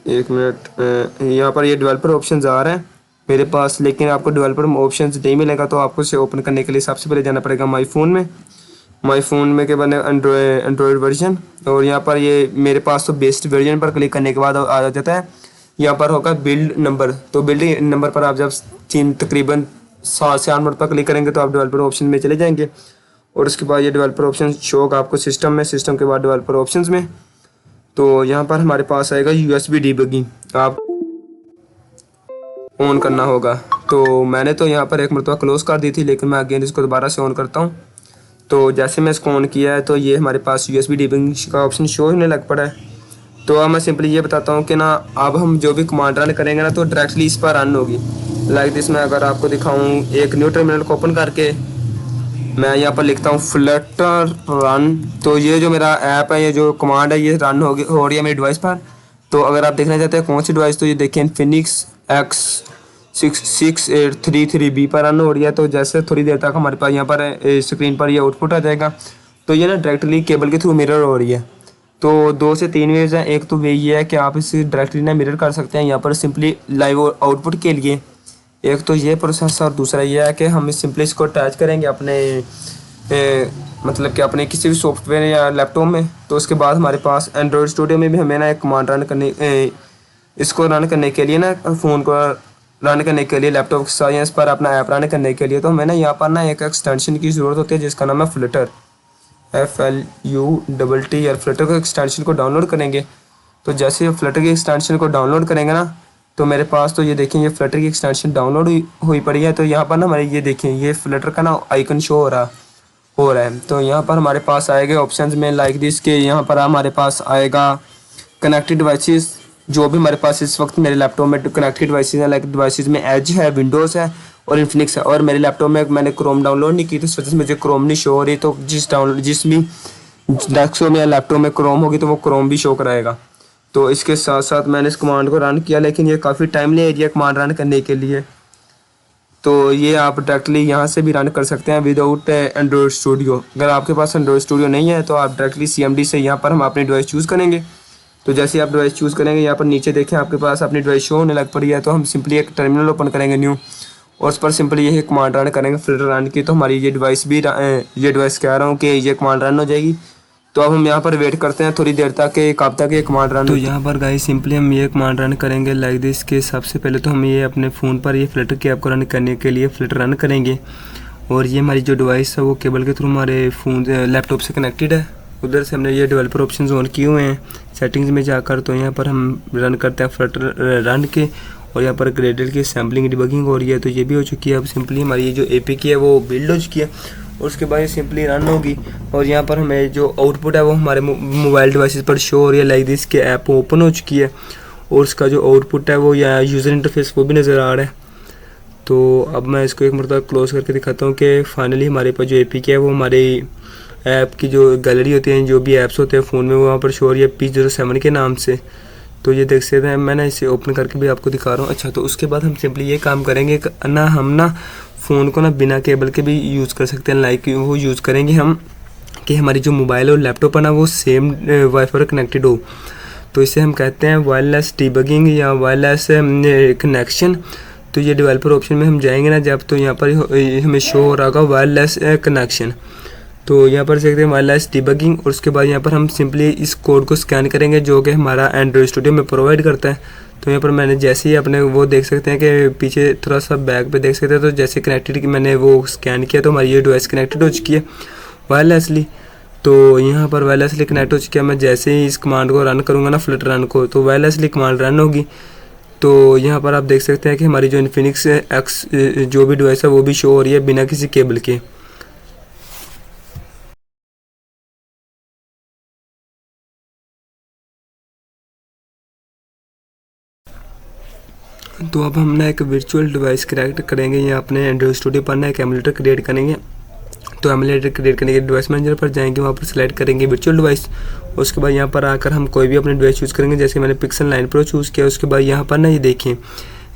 एक मिनट, यहाँ पर ये डेवलपर ऑप्शंस आ रहे हैं मेरे पास, लेकिन आपको डेवलपर ऑप्शंस नहीं मिलेगा। तो आपको इसे ओपन करने के लिए सबसे पहले जाना पड़ेगा माई फ़ोन में के बने एंड्रॉयड वर्जन, और यहाँ पर ये मेरे पास तो बेस्ट वर्जन पर क्लिक करने के बाद आ जाता है। यहाँ पर होगा बिल्ड नंबर। तो बिल्ड नंबर पर आप जब तकरीबन 7 से 8 मिनट पर क्लिक करेंगे तो आप डेवलपर ऑप्शन में चले जाएंगे, और उसके बाद ये डेवलपर ऑप्शन शो होगा आपको सिस्टम में, सिस्टम के बाद डेवलपर ऑप्शंस में। तो यहाँ पर हमारे पास आएगा USB डिबगिंग, आप ऑन करना होगा। तो मैंने तो यहाँ पर एक मरतबा क्लोज़ कर दी थी, लेकिन मैं अगेन इसको दोबारा से ऑन करता हूँ। तो जैसे मैं इसको ऑन किया है तो ये हमारे पास USB डिबगिंग का ऑप्शन शो होने लग पड़ा है। तो अब मैं सिंपली ये बताता हूँ कि ना अब हम जो भी कमांड रन करेंगे ना तो डायरेक्टली इस पर रन होगी। लाइक दिस, मैं अगर आपको दिखाऊँ एक न्यू टर्मिनल को ओपन करके, मैं यहाँ पर लिखता हूँ फ्लटर रन। तो ये जो मेरा ऐप है, ये जो कमांड है, ये रन हो रही है मेरी डिवाइस पर। तो अगर आप देखना चाहते हैं कौन सी डिवाइस, तो ये देखिए इन्फिनिक्स X6833B पर रन हो रही है। तो जैसे थोड़ी देर तक हमारे पास यहाँ पर स्क्रीन पर ये आउटपुट आ जाएगा। तो ये ना डायरेक्टली केबल के थ्रू मिरर हो रही है। तो 2 से 3 वेज हैं। एक तो वे ये है कि आप इसे डायरेक्टली ना मिरर कर सकते हैं यहाँ पर सिंपली लाइव आउटपुट के लिए। एक तो ये प्रोसेस, और दूसरा ये है कि हम सिंपली इसको अटैच करेंगे अपने मतलब कि अपने किसी भी सॉफ्टवेयर या लैपटॉप में। तो उसके बाद हमारे पास एंड्रॉयड स्टूडियो में भी हमें ना एक कमांड रन करने इसको रन करने के लिए ना फ़ोन को रन करने के लिए लैपटॉप के साथ या इस पर अपना ऐप रन करने के लिए, तो हमें ना यहाँ पर ना एक एक्सटेंशन की ज़रूरत होती है जिसका नाम है फ्लटर, FLUTT। या फ्लटर के एक्सटेंशन को डाउनलोड करेंगे। तो जैसे फ्लटर की एक्सटेंशन को डाउनलोड करेंगे ना, तो मेरे पास तो ये देखें ये फ्लटर की एक्सटेंशन डाउनलोड हुई पड़ी है। तो यहाँ पर ना हमारे ये देखें ये फ्लटर का ना आइकन शो हो रहा है। तो यहाँ पर हमारे पास आएगा ऑप्शंस में लाइक दिस के, यहाँ पर हमारे पास आएगा कनेक्टेड डिवाइसेस। जो भी हमारे पास इस वक्त मेरे लैपटॉप में कनेक्टेड डिवाइसेस हैं, लाइक डिवाइसेस में एज है, विंडोज़ है और इन्फिनिक्स है। और मेरे लैपटॉप में मैंने क्रोम डाउनलोड नहीं की, तो इस वजह से मुझे क्रोम नहीं शो हो रही। तो जिस भी डेस्कटॉप में या लैपटॉप में क्रोम होगी तो वो क्रोम भी शो कराएगा। तो इसके साथ साथ मैंने इस कमांड को रन किया, लेकिन ये काफ़ी टाइम ले एरिया कमांड रन करने के लिए। तो ये आप डायरेक्टली यहाँ से भी रन कर सकते हैं विदाउट एंड्रॉयड स्टूडियो। अगर आपके पास एंड्रॉयड स्टूडियो नहीं है तो आप डायरेक्टली CMD से यहाँ पर हम अपनी डिवाइस चूज़ करेंगे। तो जैसे आप डिवाइस चूज़ करेंगे, यहाँ पर नीचे देखें आपके पास अपनी डिवाइस शो होने लग पड़ी है। तो हम सिंपली एक टर्मिनल ओपन करेंगे न्यू, और उस पर सिंपली यही कमांड रन करेंगे फिल्टर रन की। तो हमारी ये डिवाइस भी ये डिवाइस कह रहा हूँ कि ये कमांड रन हो जाएगी। तो अब हम यहाँ पर वेट करते हैं थोड़ी देर तक कि कब तक ये कमांड रन। तो यहाँ पर गाइस सिंपली हम ये कमांड रन करेंगे लाइक दिस के। सबसे पहले तो हम ये अपने फ़ोन पर ये फ्लटर की ऐप को रन करने के लिए फ्लटर रन करेंगे, और ये हमारी जो डिवाइस है वो केबल के थ्रू हमारे फ़ोन लैपटॉप से कनेक्टेड है। उधर से हमने ये डेवलपर ऑप्शंस ऑन किए हुए हैं सेटिंग्स में जाकर। तो यहाँ पर हम रन करते हैं फ्लटर रन के, और यहाँ पर ग्रेडल की सैम्पलिंग डिबगिंग हो रही है, तो ये भी हो चुकी है। अब सिंपली हमारी ये जो एपीके है वो बिल्ड हो चुकी है, और उसके बाद ये सिंपली रन होगी। और यहाँ पर हमें जो आउटपुट है वो हमारे मोबाइल डिवाइसेस पर शो हो रही है, लाइक दिस के ऐप ओपन हो चुकी है, और उसका जो आउटपुट है वो या यूज़र इंटरफेस वो भी नज़र आ रहा है। तो अब मैं इसको एक मरतबा क्लोज करके दिखाता हूँ कि फाइनली हमारे पास जो एपीके है वो हमारे ऐप की जो गैलरी होती है, जो भी ऐप्स होते हैं फ़ोन में, वो वहाँ पर शो हो रही है P07 के नाम से। तो ये देख सकते हैं, मैं इसे ओपन करके भी आपको दिखा रहा हूँ। अच्छा, तो उसके बाद हम सिंपली ये काम करेंगे ना, हम ना फ़ोन को ना बिना केबल के भी यूज़ कर सकते हैं। लाइक वो यूज़ करेंगे हम कि हमारी जो मोबाइल और लैपटॉप है ना वो सेम वाईफाई पर कनेक्टेड हो। तो इसे हम कहते हैं वायरलेस डिबगिंग या वायरलेस कनेक्शन। तो ये डेवलपर ऑप्शन में हम जाएंगे ना जब, तो यहाँ पर हमें शो हो रहा होगा वायरलेस कनेक्शन। तो यहाँ पर देखते हैं वायरलेस डिबगिंग, और उसके बाद यहाँ पर हम सिंपली इस कोड को स्कैन करेंगे जो कि हमारा एंड्रॉइड स्टूडियो में प्रोवाइड करता है। तो यहाँ पर मैंने जैसे ही अपने वो देख सकते हैं कि पीछे थोड़ा सा बैक पे देख सकते हैं, तो जैसे कनेक्टेड की मैंने वो स्कैन किया तो हमारी ये डिवाइस कनेक्टेड हो चुकी है वायरलेसली। तो यहाँ पर वायरलेसली कनेक्ट हो चुकी है। मैं जैसे ही इस कमांड को रन करूँगा ना, फ्लटर रन को, तो वायरलेसली कमांड रन होगी। तो यहाँ पर आप देख सकते हैं कि हमारी जो इन्फिनिक्स एक्स जो भी डिवाइस है वो भी शो हो रही है बिना किसी केबल के। तो अब हम ना एक वर्चुअल डिवाइस क्रिएट करेंगे, या अपने एंड्रॉइड स्टूडियो पर ना एक एमुलेटर क्रिएट करेंगे। तो एमुलेटर क्रिएट करने के डिवाइस मैनेजर पर जाएंगे, वहाँ पर सिलेक्ट करेंगे वर्चुअल डिवाइस। उसके बाद यहाँ पर आकर हम कोई भी अपने डिवाइस चूज़ करेंगे, जैसे मैंने पिक्सल 9 प्रो चूज़ किया। उसके बाद यहाँ पर ना ये देखिए,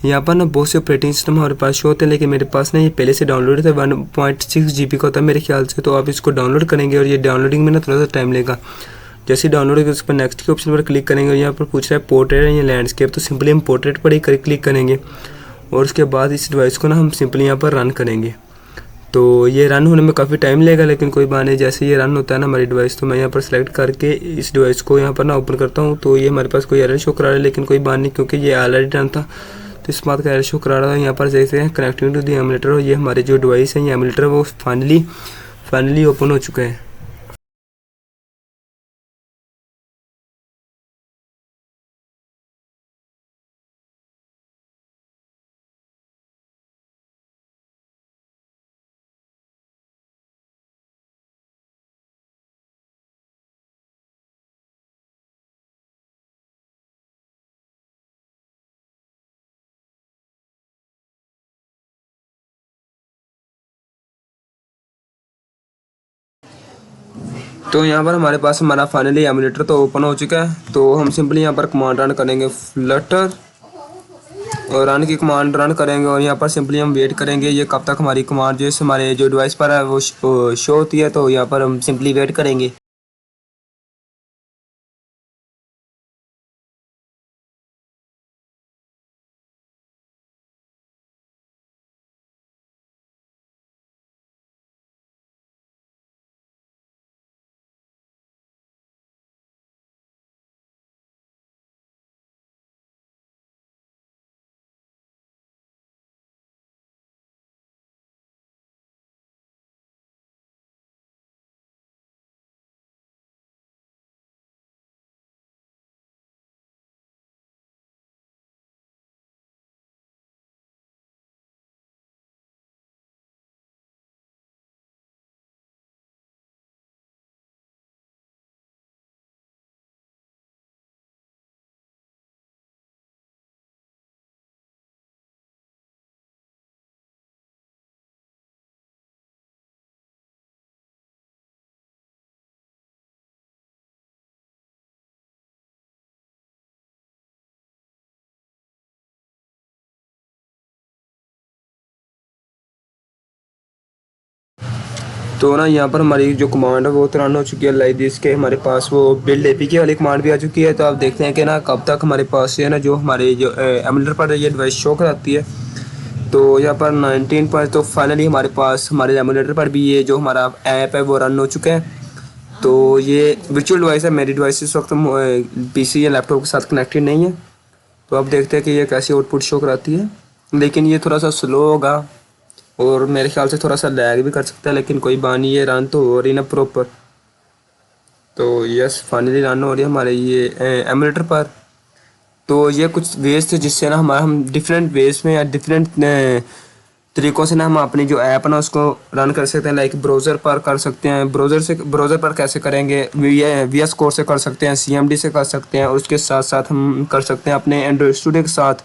यहाँ पर ना बहुत से ऑपरेटिंग सिस्टम हमारे पास शो होते हैं, लेकिन मेरे पास ना ये पहले से डाउनलोड था, 1.6 GB का होता है मेरे ख्याल से। तो आप इसको डाउनलोड करेंगे, और ये डाउनलोडिंग में ना थोड़ा सा टाइम लेगा। जैसे डाउनलोड होगा उस पर नेक्स्ट के ऑप्शन पर क्लिक करेंगे, और यहाँ पर पूछ रहा है पोर्ट्रेट या लैंडस्केप। तो सिंपली हम पोर्ट्रेट पर ही क्लिक करेंगे, और उसके बाद इस डिवाइस को ना हम सिंपली यहाँ पर रन करेंगे। तो ये रन होने में काफ़ी टाइम लगेगा, लेकिन कोई बात नहीं। जैसे ये रन होता है ना हमारी डिवाइस, तो मैं यहाँ पर सेलेक्ट करके इस डिवाइस को यहाँ पर ना ओपन करता हूँ। तो ये हमारे पास कोई एरर शो करा रहा है, लेकिन कोई बात नहीं, क्योंकि ये ऑलरेडी रन था तो इस बात का एरर शो करा रहा है। यहाँ पर देखते हैं कनेक्टिंग टू द एमुलेटर, और ये हमारे जो डिवाइस है ये एमुलेटर वो फाइनली ओपन हो चुका है। तो यहाँ पर हमारे पास हमारा फाइनली एमुलेटर तो ओपन हो चुका है। तो हम सिंपली यहाँ पर कमांड रन करेंगे फ्लटर, और रन की कमांड रन करेंगे, और यहाँ पर सिंपली हम वेट करेंगे ये कब तक हमारी कमांड जो है हमारे जो डिवाइस पर है वो शो होती है। तो यहाँ पर हम सिंपली वेट करेंगे। तो ना यहाँ पर हमारी जो कमांड है वो तो रन हो चुकी है, लाइक दिस के हमारे पास वो बिल्ड एपीके वाली कमांड भी आ चुकी है। तो आप देखते हैं कि ना कब तक हमारे पास है ना जो हमारे जो एमुलेटर पर ये डिवाइस शो कराती है। तो यहाँ पर 19 पर तो फाइनली हमारे पास हमारे एमुलेटर पर भी ये जो हमारा ऐप है वो रन हो चुका है। तो ये वर्चुअल डिवाइस है, मेरी डिवाइस इस वक्त पीसी या लैपटॉप के साथ कनेक्टेड नहीं है। तो अब देखते हैं कि ये कैसी आउटपुट शो कराती है, लेकिन ये थोड़ा सा स्लो होगा, और मेरे ख्याल से थोड़ा सा लैग भी कर सकता है, लेकिन कोई बात नहीं, ये रन तो हो रही ना प्रॉपर। तो यस, फाइनली रन हो रही है हमारे ये एमुलेटर पर। तो ये कुछ वेज थे जिससे ना हमारा हम डिफरेंट वेज में या डिफरेंट तरीक़ों से ना हम अपनी जो ऐप है ना उसको रन कर सकते हैं। लाइक ब्राउज़र पर कर सकते हैं, ब्राउज़र पर कैसे करेंगे, VS कोड से कर सकते हैं, CMD से कर सकते हैं, और उसके साथ साथ हम कर सकते हैं अपने एंड्रॉइड स्टूडियो के साथ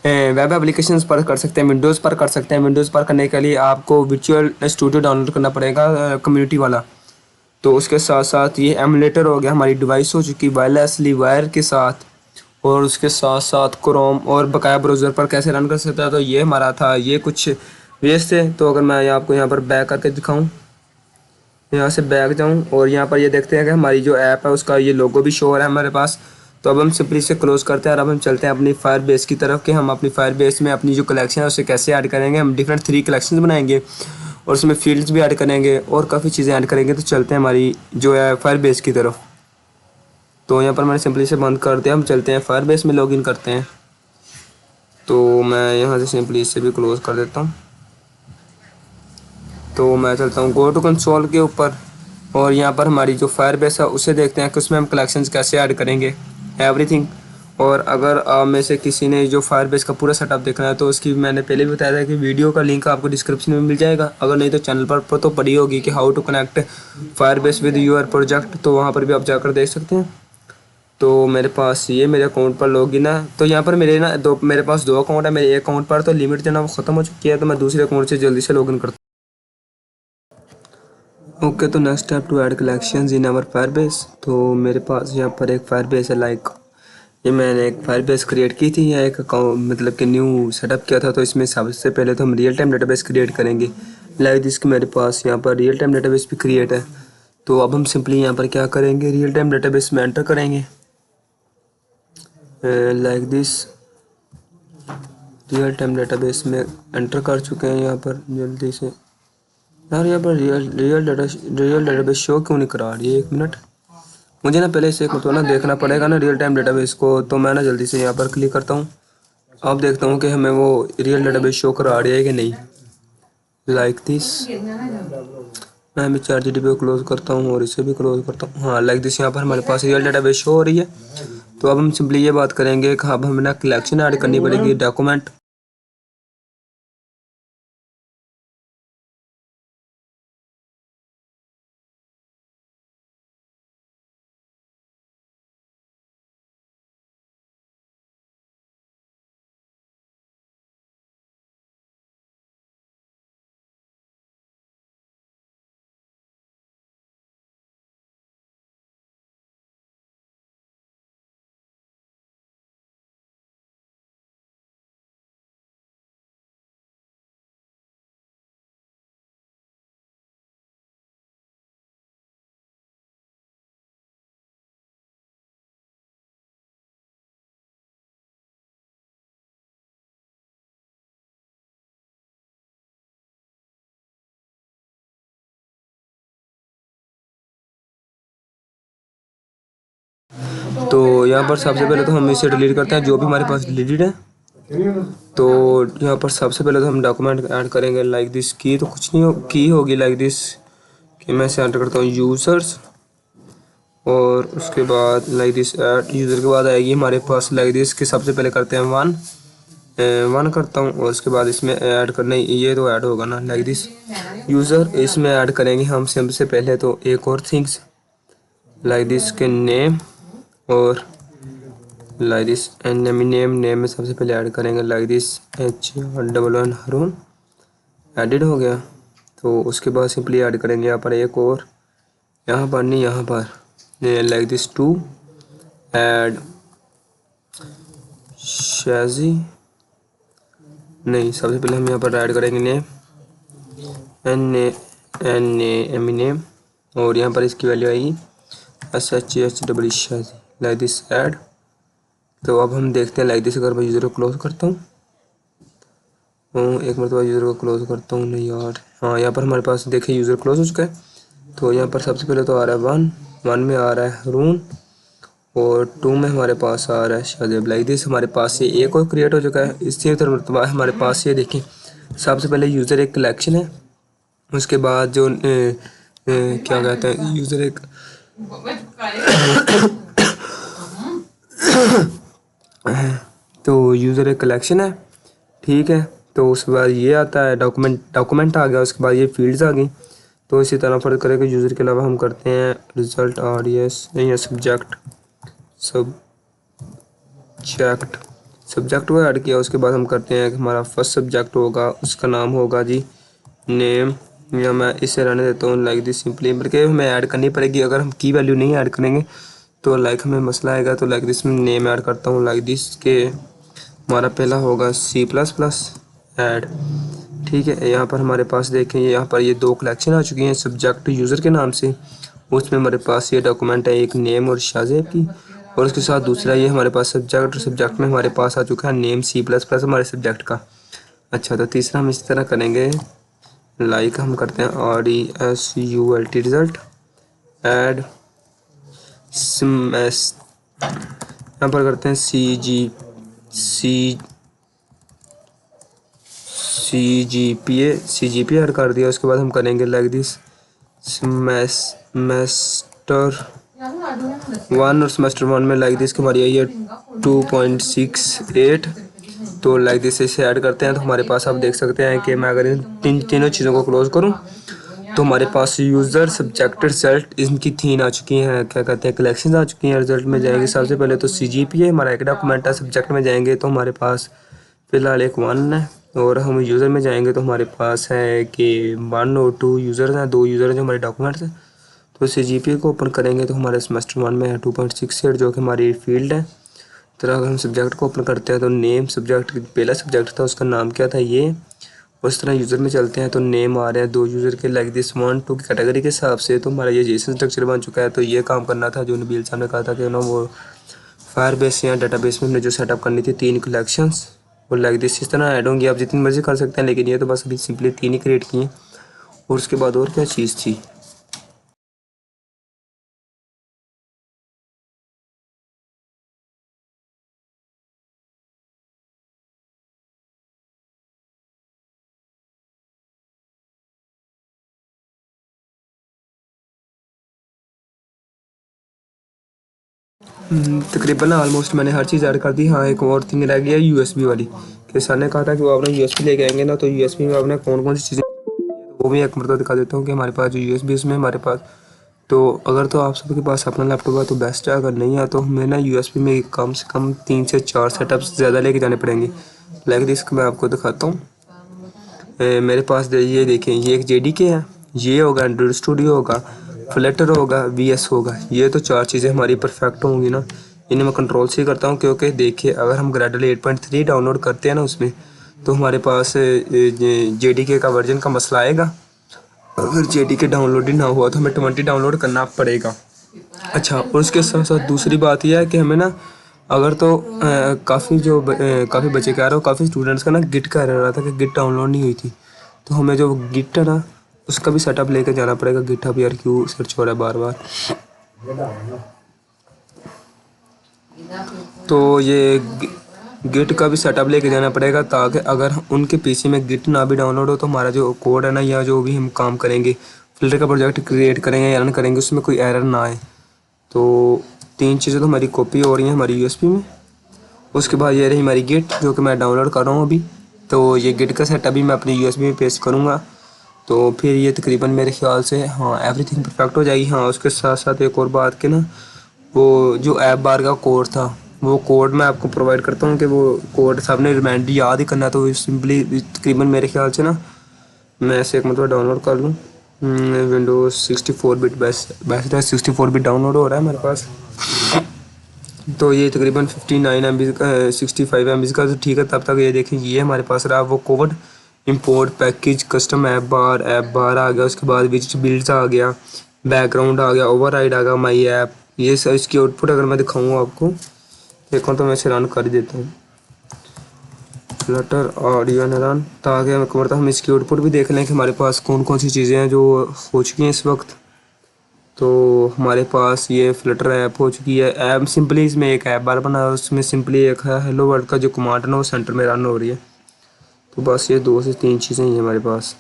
वेब एप्लीकेशंस पर कर सकते हैं, विंडोज़ पर कर सकते हैं। विंडोज़ पर करने के लिए आपको विजुअल स्टूडियो डाउनलोड करना पड़ेगा, कम्युनिटी वाला। तो उसके साथ साथ ये एमुलेटर हो गया, हमारी डिवाइस हो चुकी वायरलेसली वायर के साथ। और उसके साथ साथ क्रोम और बकाया ब्राउज़र पर कैसे रन कर सकता है, तो ये हमारा था, ये कुछ वेस्ट थे। तो अगर मैं आपको यहाँ पर बैक करके दिखाऊं, यहाँ से बैक जाऊं और यहाँ पर ये देखते हैं कि हमारी जो ऐप है उसका ये लोगो भी शो हो रहा है हमारे पास। तो अब हम सिंपली इसे क्लोज़ करते हैं और अब हम चलते हैं अपनी फायर बेस की तरफ कि हम अपनी फायर बेस में अपनी जो कलेक्शन है उसे कैसे ऐड करेंगे। हम डिफरेंट 3 कलेक्शन बनाएंगे और उसमें फील्ड्स भी ऐड करेंगे और काफ़ी चीज़ें ऐड करेंगे। तो चलते हैं हमारी जो है फायर बेस की तरफ। तो यहाँ पर मैंने सिंपली से बंद कर दिया, हम चलते हैं फायर बेस में लॉगिन करते हैं। तो मैं यहाँ से सिंपली इसे भी क्लोज़ कर देता हूँ। तो मैं चलता हूँ गो टू कंसोल के ऊपर और यहाँ पर हमारी जो फायर बेस है उसे देखते हैं कि उसमें हम कलेक्शंस कैसे ऐड करेंगे, एवरीथिंग। और अगर आप में से किसी ने जो फायर बेस का पूरा सेटअप देखना है तो उसकी मैंने पहले भी बताया था कि वीडियो का लिंक आपको डिस्क्रिप्शन में मिल जाएगा। अगर नहीं तो चैनल पर तो पड़ी होगी कि how to connect Firebase with your project, तो वहाँ पर भी आप जाकर देख सकते हैं। तो मेरे पास ये मेरे अकाउंट पर लॉगिन है। तो यहाँ पर मेरे पास 2 अकाउंट है। मेरे एक अकाउंट पर तो लिमिट जो है ना वो ख़त्म हो चुकी है, तो मैं दूसरे अकाउंट से जल्दी से लॉगिन करता हूँ। ओके, तो next step to add collections in our Firebase. तो मेरे पास यहाँ पर एक फायर बेस है, लाइक ये मैंने एक फायर बेस क्रिएट की थी या एक अकाउंट मतलब कि न्यू सेटअप किया था। तो इसमें सबसे पहले तो हम रियल टाइम डेटाबेस क्रिएट करेंगे, लाइक जिसके मेरे पास यहाँ पर रियल टाइम डेटाबेस भी क्रिएट है। तो अब हम सिंपली यहाँ पर क्या करेंगे, रियल टाइम डेटाबेस में एंटर करेंगे like this. Real time database में एंटर कर चुके हैं। यहाँ पर जल्दी से यार, यहाँ पर रियल डेटाबेस शो क्यों नहीं करा रही है, 1 मिनट। मुझे ना पहले से तो ना देखना पड़ेगा ना रियल टाइम डेटाबेस को। तो मैं ना जल्दी से यहाँ पर क्लिक करता हूँ। अब देखता हूँ कि हमें वो रियल डेटाबेस शो करा रही है कि नहीं, लाइक दिस। मैं अभी ChatGPT को क्लोज करता हूँ और इसे भी क्लोज करता हूँ। हाँ, लाइक दिस, यहाँ पर हमारे पास रियल डेटाबेस शो हो रही है। तो अब हम सिंपली ये बात करेंगे कि अब हमें ना कलेक्शन ऐड करनी पड़ेगी, डॉक्यूमेंट। तो यहाँ पर सबसे पहले तो हम इसे डिलीट करते हैं जो भी हमारे पास डिलीटेड है। तो यहाँ पर सबसे पहले तो हम डॉक्यूमेंट ऐड करेंगे, लाइक दिस। की तो कुछ नहीं की होगी, लाइक दिस कि मैं इसे एंटर करता हूँ यूज़र्स। और उसके बाद लाइक दिस ऐड यूज़र के बाद आएगी हमारे पास लाइक दिस कि सबसे पहले करते हैं 1 करता हूँ। और उसके बाद इसमें ऐड करना, ये तो ऐड होगा ना, लाइक दिस यूज़र। इसमें ऐड करेंगे हम सबसे पहले तो एक और थिंग्स, लाइक दिस के नेम। और लाइक दिस नेम में सबसे पहले ऐड करेंगे like this HR11 Haroon. Edit हो गया। तो उसके बाद सिंपली ऐड करेंगे यहाँ पर एक और, यहाँ पर नहीं, यहाँ पर लाइक दिस टू ऐड शाजी। नहीं, सबसे पहले हम यहाँ पर ऐड करेंगे नेम, नेम। और यहाँ पर इसकी वैल्यू आएगी SHAH Shaji, like this add. तो अब हम देखते हैं लाइक दिस। अगर मैं यूज़र को क्लोज करता हूँ, एक मरतबा यूज़र को क्लोज करता हूँ, नहीं यार, हाँ यहाँ पर हमारे पास देखिए यूज़र क्लोज हो चुका है। तो यहाँ पर सबसे पहले तो आ रहा है 1 में आ रहा है हारून, और 2 में हमारे पास आ रहा है शादेब। लाइक दिस हमारे पास ये एक और क्रिएट हो चुका है। इसी तरह मरतबा हमारे पास ये देखें सबसे पहले यूज़र एक कलेक्शन है, उसके बाद जो क्या कहते हैं यूज़र एक तो यूज़र एक कलेक्शन है, ठीक है। तो उसके बाद ये आता है डॉक्यूमेंट आ गया, उसके बाद ये फील्ड्स आ गई। तो इसी तरह फर्क करेगा यूज़र के अलावा हम करते हैं रिजल्ट और यस नहीं है सब्जेक्ट सब्जेक्ट को ऐड किया। उसके बाद हम करते हैं कि हमारा फर्स्ट सब्जेक्ट होगा, उसका नाम होगा जी नेम, या मैं इसे रहने देता हूँ लाइक दिस सिंपली, बल्कि हमें ऐड करनी पड़ेगी। अगर हम की वैल्यू नहीं ऐड करेंगे तो लाइक हमें मसला आएगा। तो लाइक दिस में नेम ऐड करता हूँ लाइक दिस के हमारा पहला होगा C++ ऐड, ठीक है। यहाँ पर हमारे पास देखें, यहाँ पर ये दो कलेक्शन आ चुकी हैं सब्जेक्ट यूज़र के नाम से। उसमें हमारे पास ये डॉक्यूमेंट है एक नेम और शाहज़ेब की, और उसके साथ दूसरा ये हमारे पास सब्जेक्ट में हमारे पास आ चुका है नेम C++ हमारे सब्जेक्ट का। अच्छा, तो तीसरा हम इस तरह करेंगे लाइक हम करते हैं RESULT रिज़ल्ट ऐड सिमेस, यहाँ पर करते हैं CGPA ऐड कर दिया। उसके बाद हम करेंगे लाइक दिस सेमेस्टर 1, और सेमेस्टर 1 में लाइक दिस हमारी आई है 2.68। तो लाइक दिस इसे ऐड करते हैं। तो हमारे पास आप देख सकते हैं कि मैं अगर इन तीनों चीज़ों को क्लोज करूं तो हमारे पास यूज़र सब्जेक्ट रिजल्ट इनकी 3 आ चुकी हैं, क्या कहते हैं कलेक्शन आ चुकी हैं। रिजल्ट में जाएंगे सबसे पहले तो CGPA हमारा एक डॉक्यूमेंट है। सब्जेक्ट में जाएंगे तो हमारे पास फ़िलहाल एक 1 है, और हम यूज़र में जाएंगे तो हमारे पास है कि 1 और 2 यूज़र्स हैं, 2 यूज़र हैं जो हमारे डॉक्यूमेंट्स हैं। तो CGPA को ओपन करेंगे तो हमारे सेमेस्टर 1 में है 2.68 जो कि हमारी फील्ड है। तो अगर हम सब्जेक्ट को ओपन करते हैं तो नेम सब्जेक्ट पहला सब्जेक्ट था, उसका नाम क्या था ये। उस तरह यूज़र में चलते हैं तो नेम आ रहे हैं 2 यूज़र के लाइक दिस 1 2 की कैटेगरी के हिसाब से। तो हमारा ये जेसन स्ट्रक्चर बन चुका है। तो ये काम करना था जो नबील साहब ने कहा था कि ना वो फायरबेस या डेटाबेस में हमने जो सेटअप करनी थी 3 कलेक्शंस, और लाइक दिस इस तरह ऐड होंगी। आप जितनी मर्जी कर सकते हैं, लेकिन ये तो बस अभी सिंपली 3 ही क्रिएट किए। और उसके बाद और क्या चीज़ थी, तकरीबन ऑलमोस्ट मैंने हर चीज़ ऐड कर दी। हाँ, एक और थिंग रह गया USB वाली, कि सर ने कहा था कि वो आपने USB लेके आएंगे ना, तो USB में आपने कौन कौन सी चीज़ें, वो भी एक मरतबा दिखा देता हूँ कि हमारे पास जो USB उसमें हमारे पास, तो अगर तो आप सबके पास अपना लैपटॉप है तो बेस्ट है, अगर नहीं है तो हमें ना USB में कम से कम 3 से 4 सेटअप्स ज़्यादा लेके जाने पड़ेंगे। लाइक दिस मैं आपको दिखाता हूँ। मेरे पास ये देखें, ये एक JDK है, ये होगा एंड्रॉइड स्टूडियो होगा, फ्लटर होगा, VS होगा। ये तो 4 चीज़ें हमारी परफेक्ट होंगी ना। इन्हें मैं कंट्रोल से करता हूँ, क्योंकि देखिए अगर हम ग्रेडल 8.3 डाउनलोड करते हैं ना उसमें, तो हमारे पास JDK का वर्जन का मसला आएगा। अगर JDK डाउनलोड ही ना हुआ तो हमें 20 डाउनलोड करना पड़ेगा। अच्छा, और उसके साथ साथ दूसरी बात यह है कि हमें ना अगर तो काफ़ी बच्चे कह रहे हो, काफ़ी स्टूडेंट्स का ना गिट कह रहा था कि गिट डाउनलोड नहीं हुई थी। तो हमें जो गिट है ना उसका भी सेटअप लेके जाना पड़ेगा। गिट हब यार क्यों सर्च हो रहा है बार बार। तो ये गिट का भी सेटअप लेके जाना पड़ेगा, ताकि अगर उनके पीसी में गिट ना भी डाउनलोड हो तो हमारा जो कोड है ना, या जो भी हम काम करेंगे, फिल्टर का प्रोजेक्ट क्रिएट करेंगे या रन करेंगे, उसमें कोई एरर ना आए। तो 3 चीज़ें तो हमारी कॉपी हो रही हैं हमारी USB में। उसके बाद ये रही हमारी गिट जो कि मैं डाउनलोड कर रहा हूँ अभी। तो ये गिट का सेटअप भी मैं अपनी USB में पेस्ट करूँगा। तो फिर ये तकरीबन मेरे ख्याल से हाँ एवरीथिंग परफेक्ट हो जाएगी। हाँ, उसके साथ साथ एक और बात के ना, वो जो ऐप बार का कोड था, वो कोड मैं आपको प्रोवाइड करता हूँ कि वो कोड सबने रिमाइंड याद ही करना है। तो सिंपली तकरीबन मेरे ख्याल से ना मैं ऐसे एक मतलब डाउनलोड कर लूँ। विंडोज़ 64 बिट बेस्ट है, 64 बिट डाउनलोड हो रहा है मेरे पास। तो ये तकरीबन 59 MB का 65 MB का, तो ठीक है। तब तक ये देखें, ये हमारे पास रहा वो code, import package custom app bar आ गया। उसके बाद विजिट बिल्ड्स आ गया, बैकग्राउंड आ गया, ओवरराइड आ गया, माई ऐप। ये सब इसकी आउटपुट अगर मैं दिखाऊँ आपको, देखो तो मैं इसे रन कर देता हूँ, फ्लटर ऑडियो रन, ताकि हम इसकी आउटपुट भी देख लें कि हमारे पास कौन कौन सी चीज़ें हैं जो हो चुकी हैं इस वक्त। तो हमारे पास ये फ्लटर ऐप हो चुकी है। ऐप सिंपली इसमें एक ऐप बार बना है, उसमें सिंपली एक है हेलो वर्ल्ड का जो कमांड है ना वो सेंटर में रन हो रही है। तो बस ये 2 से 3 चीज़ें ही हैं हमारे पास।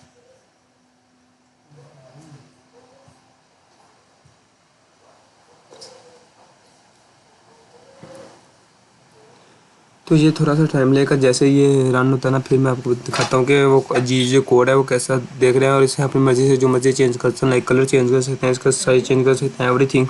तो ये थोड़ा सा टाइम लेगा, जैसे ये रन होता है ना फिर मैं आपको दिखाता हूँ कि वो जी जो कोड है वो कैसा देख रहे हैं, और इसे अपनी मर्ज़ी से जो मर्ज़ी चेंज कर सकते हैं, लाइक कलर चेंज कर सकते हैं, इसका साइज चेंज कर सकते हैं, एवरीथिंग।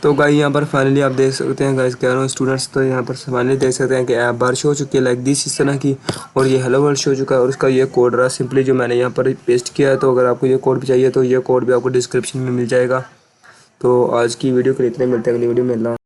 तो गाइस यहाँ पर फाइनली आप देख सकते हैं गाइस, कह रहा हूँ स्टूडेंट्स, तो यहाँ पर फाइनली देख सकते हैं कि ऐप बार शो हो चुकी है लाइक दिस इस तरह की, और ये हेलो वर्ल्ड शो हो चुका है, और उसका ये कोड रहा सिंपली जो मैंने यहाँ पर पेस्ट किया है। तो अगर आपको ये कोड भी चाहिए तो ये कोड भी आपको डिस्क्रिप्शन में मिल जाएगा। तो आज की वीडियो के लिए इतने, मिलते हैं अगली वीडियो में।